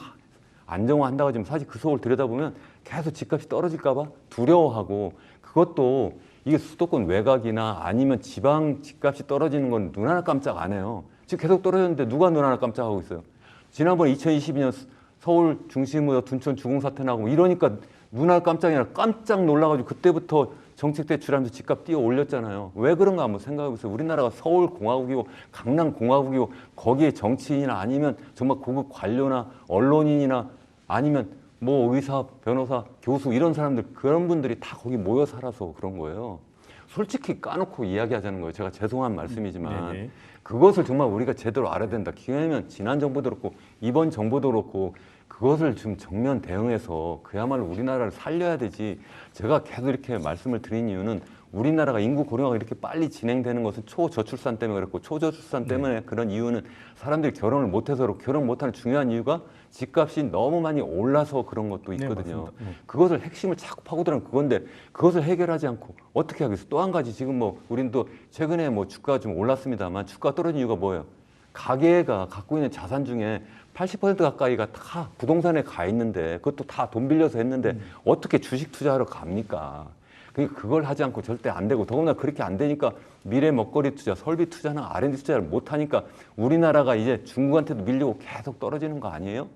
Speaker 2: 안정화한다고 하지만 사실 그 속을 들여다보면 계속 집값이 떨어질까 봐 두려워하고, 그것도 이게 수도권 외곽이나 아니면 지방 집값이 떨어지는 건 눈 하나 깜짝 안 해요. 지금 계속 떨어졌는데 누가 눈 하나 깜짝하고 있어요. 지난번 2022년 서울 중심으로 둔촌 주공 사태 나고 이러니까 눈 하나 깜짝이 아니라 깜짝 놀라가지고 그때부터 정책 대출하면서 집값 뛰어 올렸잖아요. 왜 그런가 한번 생각해 보세요. 우리나라가 서울 공화국이고 강남 공화국이고, 거기에 정치인이나 아니면 정말 고급 관료나 언론인이나 아니면 뭐 의사, 변호사, 교수 이런 사람들, 그런 분들이 다 거기 모여 살아서 그런 거예요. 솔직히 까놓고 이야기하자는 거예요. 제가 죄송한 말씀이지만 그것을 정말 우리가 제대로 알아야 된다. 기회면 지난 정부도 그렇고 이번 정부도 그렇고 그것을 좀 정면 대응해서 그야말로 우리나라를 살려야 되지. 제가 계속 이렇게 말씀을 드린 이유는 우리나라가 인구 고령화가 이렇게 빨리 진행되는 것은 초저출산 때문에 그렇고, 초저출산 때문에 그런 이유는 사람들이 결혼을 못해서 그렇고, 결혼 못하는 중요한 이유가 집값이 너무 많이 올라서 그런 것도 있거든요. 그것을 핵심을 자꾸 파고들면 그건데, 그것을 해결하지 않고 어떻게 하겠어. 또 한 가지, 지금 뭐 우리는 또 최근에 뭐 주가가 좀 올랐습니다만 주가가 떨어진 이유가 뭐예요? 가계가 갖고 있는 자산 중에 80% 가까이가 다 부동산에 가 있는데, 그것도 다 돈 빌려서 했는데 어떻게 주식 투자하러 갑니까? 그걸 하지 않고 절대 안 되고, 더구나 그렇게 안 되니까 미래 먹거리 투자, 설비 투자나 R&D 투자를 못 하니까 우리나라가 이제 중국한테도 밀리고 계속 떨어지는 거 아니에요?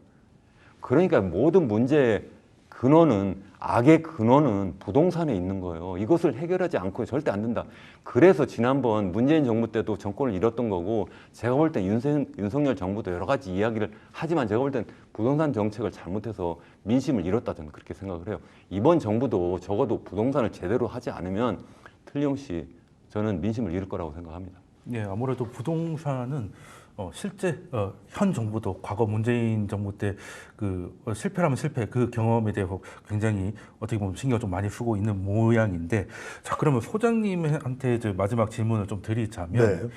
Speaker 2: 그러니까 모든 문제의 근원은, 악의 근원은 부동산에 있는 거예요. 이것을 해결하지 않고 절대 안 된다. 그래서 지난번 문재인 정부 때도 정권을 잃었던 거고, 제가 볼 땐 윤석열 정부도 여러 가지 이야기를 하지만 제가 볼 땐 부동산 정책을 잘못해서 민심을 잃었다, 저는 그렇게 생각을 해요. 이번 정부도 적어도 부동산을 제대로 하지 않으면 틀림없이 저는 민심을 잃을 거라고 생각합니다.
Speaker 1: 네, 아무래도 부동산은 실제 현 정부도 과거 문재인 정부 때 그 실패라면 실패, 그 경험에 대해서 굉장히 어떻게 보면 신경 좀 많이 쓰고 있는 모양인데, 자, 그러면 소장님한테 이제 마지막 질문을 좀 드리자면,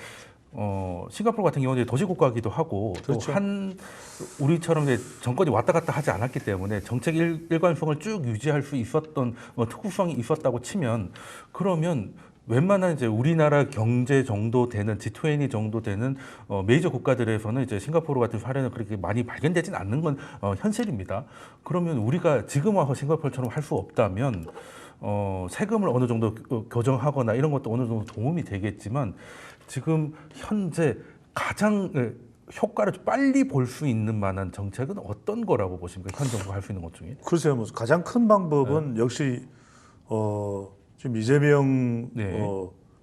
Speaker 1: 싱가포르 같은 경우는 도시국가기도 하고,
Speaker 3: 그렇죠.
Speaker 1: 또 우리처럼 이제 정권이 왔다 갔다 하지 않았기 때문에 정책 일관성을 쭉 유지할 수 있었던 특수성이 있었다고 치면, 그러면 웬만한 이제 우리나라 경제 정도 되는 G20 정도 되는 메이저 국가들에서는 이제 싱가포르 같은 사례는 그렇게 많이 발견되진 않는 건 현실입니다. 그러면 우리가 지금 와서 싱가포르처럼 할 수 없다면 세금을 어느 정도 교정하거나 이런 것도 어느 정도 도움이 되겠지만, 지금 현재 가장 효과를 빨리 볼 수 있는 만한 정책은 어떤 거라고 보십니까? 현 정부가 할 수 있는 것 중에?
Speaker 3: 글쎄요, 뭐 가장 큰 방법은 역시 지금 이재명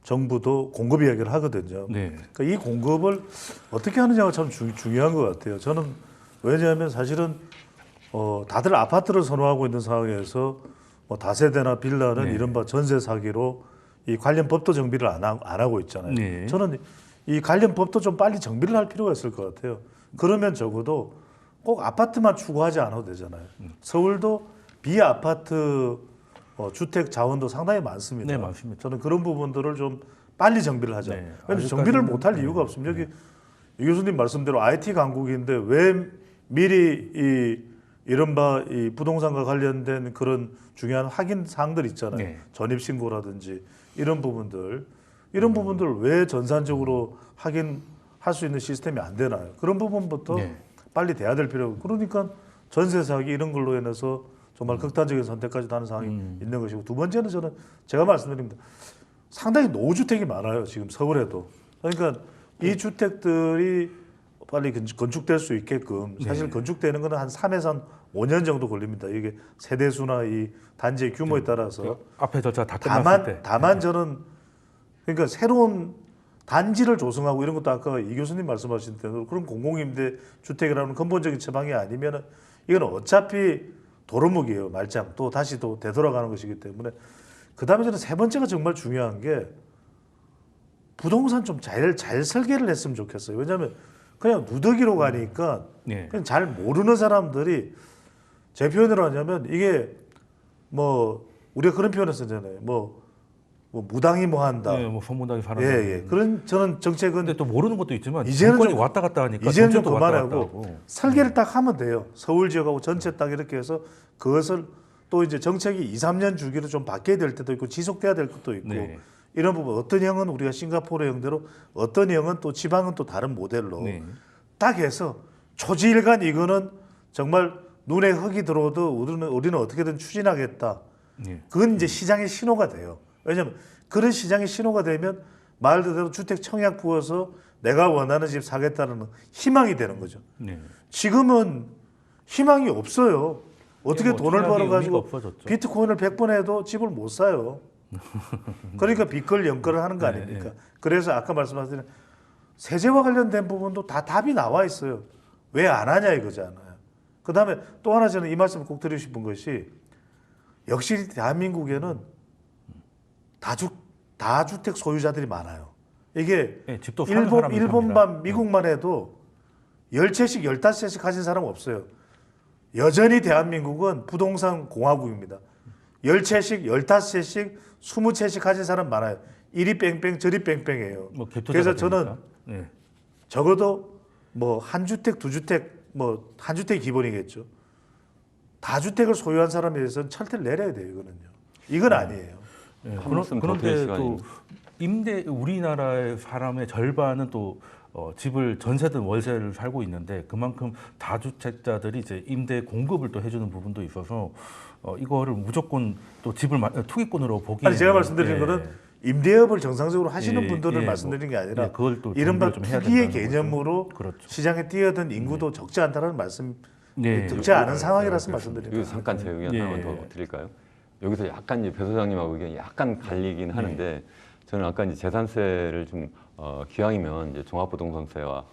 Speaker 3: 정부도 공급 이야기를 하거든요. 그러니까 이 공급을 어떻게 하느냐가 참 중요한 것 같아요. 저는 왜냐하면 사실은 다들 아파트를 선호하고 있는 상황에서 뭐 다세대나 빌라는 이른바 전세 사기로 이 관련 법도 정비를 안 하고 있잖아요. 저는 이 관련 법도 좀 빨리 정비를 할 필요가 있을 것 같아요. 그러면 적어도 꼭 아파트만 추구하지 않아도 되잖아요. 서울도 비아파트 주택 자원도 상당히 많습니다.
Speaker 1: 네, 많습니다.
Speaker 3: 저는 그런 부분들을 좀 빨리 정비를 하자. 왜냐하면 정비를 못할 이유가 없습니다. 여기 이 교수님 말씀대로 IT 강국인데 왜 미리 이른바 이 부동산과 관련된 그런 중요한 확인 사항들 있잖아요. 전입신고라든지 이런 부분들 왜 전산적으로 확인할 수 있는 시스템이 안 되나요? 그런 부분부터 빨리 돼야 될 필요가. 그러니까 전세 사기 이런 걸로 인해서 정말 극단적인 선택까지 하는 상황이 있는 것이고, 두 번째는 저는 제가 말씀드립니다. 상당히 노후주택이 많아요. 지금 서울에도. 그러니까 이 주택들이 빨리 건축될 수 있게끔 사실 건축되는 거는 한 3에서 한 5년 정도 걸립니다. 이게 세대수나 이 단지의 규모에 따라서
Speaker 1: 앞에 절차 다 끝났을 때.
Speaker 3: 다만 저는 그러니까 새로운 단지를 조성하고 이런 것도 아까 이 교수님 말씀하신 대로 그런 공공임대 주택이라는 근본적인 처방이 아니면은 이건 어차피 도루묵이에요. 말짱 또 다시 또 되돌아가는 것이기 때문에 그다음에 저는 세 번째가 정말 중요한 게 부동산 좀 잘 설계를 했으면 좋겠어요. 왜냐하면 그냥 누더기로 가니까 그냥 잘 모르는 사람들이 제 표현으로 하자면 이게 뭐 우리가 그런 표현을 쓰잖아요. 뭐 무당이 뭐 한다.
Speaker 1: 뭐 소문당이
Speaker 3: 예,
Speaker 1: 사람다.
Speaker 3: 예. 그런 저는 정책은
Speaker 1: 근데 또 모르는 것도 있지만
Speaker 3: 이제는
Speaker 1: 정권이
Speaker 3: 좀-
Speaker 1: 왔다 갔다 하니까
Speaker 3: 이제는 좀
Speaker 1: 정책도 왔다 갔다
Speaker 3: 그만하고
Speaker 1: 하고.
Speaker 3: 설계를 딱 하면 돼요. 서울 지역하고 전체 딱 이렇게 해서 그것을 또 이제 정책이 2, 3년 주기로 좀 바뀌어야 될 때도 있고 지속돼야 될 것도 있고
Speaker 1: 네.
Speaker 3: 이런 부분 어떤 형은 우리가 싱가포르 형대로 어떤 형은 또 지방은 또 다른 모델로
Speaker 1: 네.
Speaker 3: 딱 해서 초지일간 이거는 정말 눈에 흙이 들어오도 우리는 어떻게든 추진하겠다.
Speaker 1: 네.
Speaker 3: 그건 이제 시장의 신호가 돼요. 왜냐하면 그런 시장의 신호가 되면 말 그대로 주택 청약 부어서 내가 원하는 집 사겠다는 희망이 되는 거죠.
Speaker 1: 네.
Speaker 3: 지금은 희망이 없어요. 어떻게
Speaker 1: 뭐
Speaker 3: 돈을
Speaker 1: 청약의
Speaker 3: 벌어가지고
Speaker 1: 의미가 없어졌죠.
Speaker 3: 비트코인을 100번 해도 집을 못 사요. 그러니까 빚걸 연끌을 하는 거 아닙니까? 그래서 아까 말씀하신 세제와 관련된 부분도 다 답이 나와 있어요. 왜 안 하냐 이거잖아요. 그다음에 또 하나 저는 이 말씀을 꼭 드리고 싶은 것이 역시 대한민국에는 다주택 소유자들이 많아요. 이게
Speaker 1: 네, 집도 사는 사람이
Speaker 3: 일본만
Speaker 1: 삽니다.
Speaker 3: 미국만 해도 10채씩 15채씩 가진 사람 없어요. 여전히 대한민국은 부동산 공화국입니다. 10채씩 15채씩 20채씩 가진 사람 많아요. 이리 뺑뺑 저리 뺑뺑해요.
Speaker 1: 뭐 갭투자가
Speaker 3: 그래서 저는
Speaker 1: 되니까. 네.
Speaker 3: 적어도 뭐 한 주택 두 주택 뭐 한 주택이 기본이겠죠. 다주택을 소유한 사람에 대해서는 철퇴를 내려야 돼요. 이거는요. 이건 아니에요.
Speaker 1: 네,
Speaker 2: 한 말씀 더 드릴
Speaker 1: 그런데 또
Speaker 2: 시간입니다.
Speaker 1: 임대 우리나라의 사람의 절반은 또 집을 전세든 월세를 살고 있는데 그만큼 다주택자들이 이제 임대 공급을 또 해주는 부분도 있어서 이거를 무조건 또 집을 투기꾼으로 보기.
Speaker 3: 아니 제가 말씀드리는 거는 임대업을 정상적으로 하시는
Speaker 1: 예,
Speaker 3: 분들을
Speaker 1: 예,
Speaker 3: 말씀드리는 게 아니라
Speaker 1: 그걸 또
Speaker 3: 이른바
Speaker 1: 정비를 좀 해야
Speaker 3: 투기의
Speaker 1: 된다는
Speaker 3: 개념으로
Speaker 1: 거죠. 그렇죠.
Speaker 3: 시장에 뛰어든 인구도 적지 않다는 말씀,
Speaker 1: 네.
Speaker 3: 적지 않은 상황이라서 말씀드립니다.
Speaker 2: 여기서 잠깐 제 의견
Speaker 1: 예.
Speaker 2: 하나만 더 드릴까요? 여기서 약간 이제 배 소장님하고 의견이 약간 갈리긴 하는데 저는 아까 이제 재산세를 좀 기왕이면 이제 종합부동산세와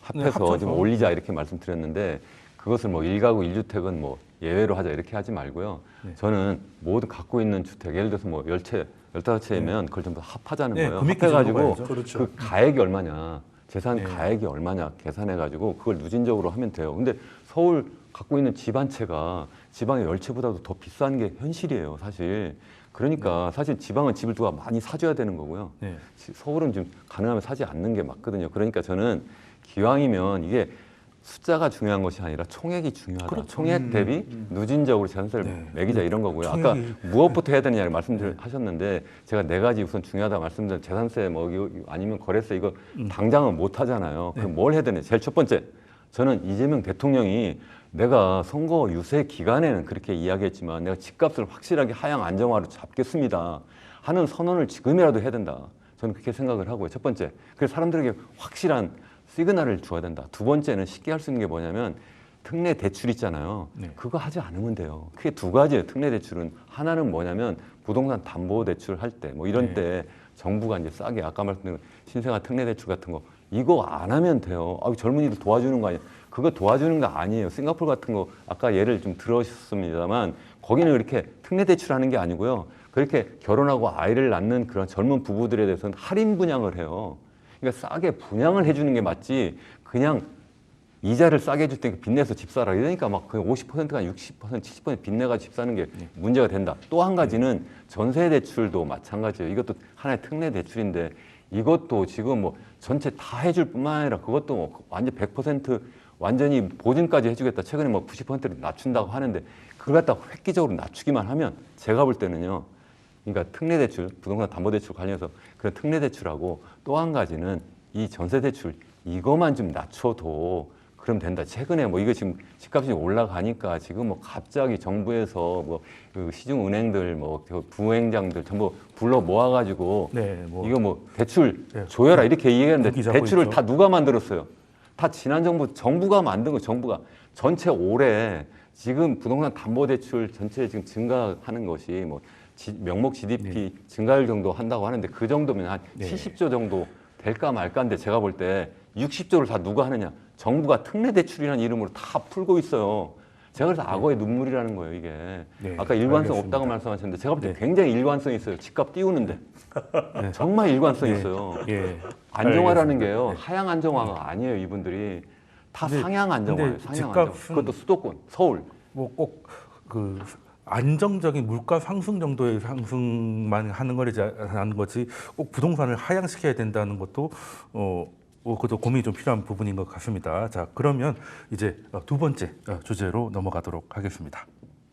Speaker 2: 합해서
Speaker 1: 합쳐서.
Speaker 2: 좀 올리자 이렇게 말씀드렸는데 그것을 뭐 1가구 1주택은 뭐 예외로 하자 이렇게 하지 말고요. 저는 모든 갖고 있는 주택 예를 들어서 뭐 10채, 15채면 그걸 전부 다 합하자는
Speaker 1: 네,
Speaker 2: 거예요.
Speaker 1: 금액 기준으로
Speaker 2: 합해가지고
Speaker 1: 봐야죠.
Speaker 3: 그렇죠.
Speaker 2: 그 가액이 얼마냐, 재산
Speaker 1: 네.
Speaker 2: 가액이 얼마냐 계산해가지고 그걸 누진적으로 하면 돼요. 근데 서울 갖고 있는 집 한 채가 지방의 10채보다도 더 비싼 게 현실이에요, 사실. 그러니까 사실 지방은 집을 누가 많이 사줘야 되는 거고요.
Speaker 1: 네.
Speaker 2: 서울은 좀 가능하면 사지 않는 게 맞거든요. 그러니까 저는 기왕이면 이게 숫자가 중요한 것이 아니라 총액이 중요하다.
Speaker 1: 그렇죠.
Speaker 2: 총액 대비 누진적으로 재산세를
Speaker 1: 네.
Speaker 2: 매기자 이런 거고요. 아까
Speaker 1: 총액이-
Speaker 2: 무엇부터 해야 되느냐를 말씀하셨는데 제가 네 가지 우선 중요하다 말씀드린 재산세 뭐 이거 아니면 거래세 이거 당장은 못 하잖아요. 그럼 뭘 해야 되냐? 제일 첫 번째 저는 이재명 대통령이 내가 선거 유세 기간에는 그렇게 이야기했지만 내가 집값을 확실하게 하향 안정화로 잡겠습니다 하는 선언을 지금이라도 해야 된다. 저는 그렇게 생각을 하고요. 첫 번째. 그래서 사람들에게 확실한 시그널을 줘야 된다. 두 번째는 쉽게 할 수 있는 게 뭐냐면 특례 대출 있잖아요.
Speaker 1: 네.
Speaker 2: 그거 하지 않으면 돼요. 크게 두 가지예요. 특례 대출은 하나는 뭐냐면 부동산 담보 대출 할 때 뭐 이런
Speaker 1: 네.
Speaker 2: 때 정부가 이제 싸게 아까 말씀드린 신생아 특례 대출 같은 거 이거 안 하면 돼요. 아, 젊은이들 도와주는 거 아니에요. 그거 도와주는 거 아니에요. 싱가포르 같은 거 아까 예를 좀 들으셨습니다만 거기는 이렇게 특례 대출하는 게 아니고요. 그렇게 결혼하고 아이를 낳는 그런 젊은 부부들에 대해서는 할인 분양을 해요. 그러니까 싸게 분양을 해주는 게 맞지 그냥 이자를 싸게 해줄 때 빚내서 집 사라 이러니까 막 그 50%가 60%, 70% 빚내가 집 사는 게 문제가 된다. 또 한 가지는 전세 대출도 마찬가지예요. 이것도 하나의 특례 대출인데 이것도 지금 뭐 전체 다 해줄 뿐만 아니라 그것도 뭐 완전 100% 완전히 보증까지 해주겠다. 최근에 뭐 90%를 낮춘다고 하는데 그걸 갖다가 획기적으로 낮추기만 하면 제가 볼 때는요. 그러니까 특례 대출, 부동산 담보 대출 관련해서 그런 특례 대출하고 또 한 가지는 이 전세 대출 이거만 좀 낮춰도 그럼 된다. 최근에 뭐 이거 지금 집값이 올라가니까 지금 뭐 갑자기 정부에서 뭐그 시중 은행들 뭐 부행장들 전부 불러 모아가지고
Speaker 1: 네, 뭐
Speaker 2: 이거 뭐 대출
Speaker 1: 네.
Speaker 2: 줘야라 이렇게 얘기하는데
Speaker 1: 국기 잡고
Speaker 2: 대출을
Speaker 1: 있죠.
Speaker 2: 다 누가 만들었어요? 다 지난 정부가 만든 거. 정부가 전체 올해 지금 부동산 담보대출 전체 지금 증가하는 것이 뭐 명목 GDP 증가율 정도 한다고 하는데 그 정도면 한 70조 정도 될까 말까인데 제가 볼 때 60조를 다 누가 하느냐? 정부가 특례 대출이라는 이름으로 다 풀고 있어요. 제가 그래서 악어의 눈물이라는 거예요, 이게. 아까 일관성
Speaker 1: 알겠습니다.
Speaker 2: 없다고 말씀하셨는데 제가 볼 때 굉장히 일관성이 있어요. 집값 띄우는데. 정말 일관성이 있어요. 안정화라는 게요. 하향 안정화가 아니에요, 이분들이. 다 상향 안정화예요. 상향 안정화. 그것도 수도권, 서울.
Speaker 1: 뭐 꼭 그 안정적인 물가 상승 정도의 상승만 하는 거지 꼭 부동산을 하향시켜야 된다는 것도 그것도 고민이 좀 필요한 부분인 것 같습니다. 자, 그러면 이제 두 번째 주제로 넘어가도록 하겠습니다.